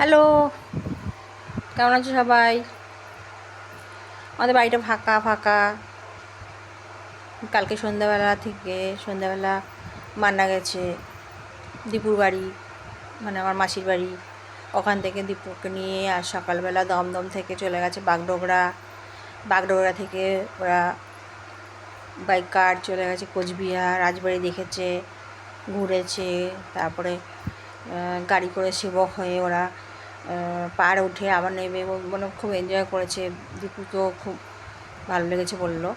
Hello, কেমন আছো সবাই? আমাদের বাড়িটা ফাঁকা ফাঁকা। কালকে সন্ধ্যাবেলা মান্না গেছে দীপুর বাড়ি, মানে আমার মাসির বাড়ি। ওখান থেকে দীপুকে নিয়ে আর সকালবেলা দমদম থেকে চলে গেছে বাগডোগরা। বাগডোগরা থেকে ওরা বাই কার চলে গেছে কোচবিহার, রাজবাড়ি দেখেছে, ঘুরেছে। তারপরে গাড়ি করে সেবক হয়ে ওরা পাহাড়ে উঠে আবার নেমে মানে খুব এনজয় করেছে। দীপু তো খুব ভালো লেগেছে বললো।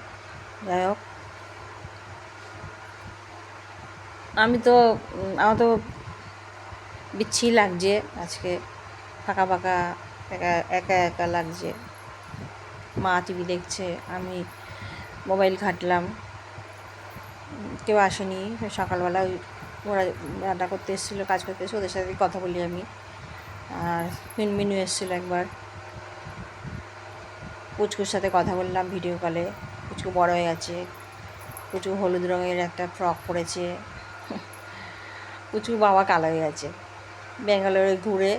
যাই হোক, আমার তো বিচ্ছিরি লাগছে আজকে, ফাঁকা ফাঁকা, একা একা একা লাগছে। মা টিভি দেখছে, আমি মোবাইল ঘাঁটলাম, কেউ আসেনি। সকালবেলা ওরা রান্না করতে এসেছিলো, কাজ করতে এসে ওদের সাথে কথা বলি আমি। আর মিনমিনু এসেছিলো একবার, পুচকুর সাথে কথা বললাম ভিডিও কলে। পুচকু বড় হয়ে গেছে, পুচকু হলুদ রঙের একটা ফ্রক পরেছে। পুচকু বাবা কালো হয়ে গেছে। ব্যাঙ্গালোরে ঘুরে,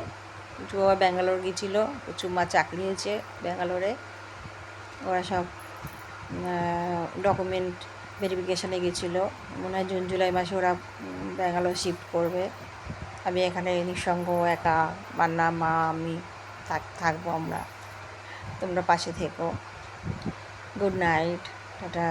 পুচকু বাবা ব্যাঙ্গালোর গিয়েছিলো, পুচকু মা চাকরি হয়েছে ব্যাঙ্গালোরে। ওরা সব ডকুমেন্ট ভেরিফিকেশানে গেছিলো। মনে হয় জুন জুলাই মাসে ওরা ব্যাঙ্গালোর শিফট করবে। আমি এখানে নিঃসঙ্গ একা, মান্না, মা, আমি থাকবো আমরা। তোমরা পাশে থেকো। Good night, tata.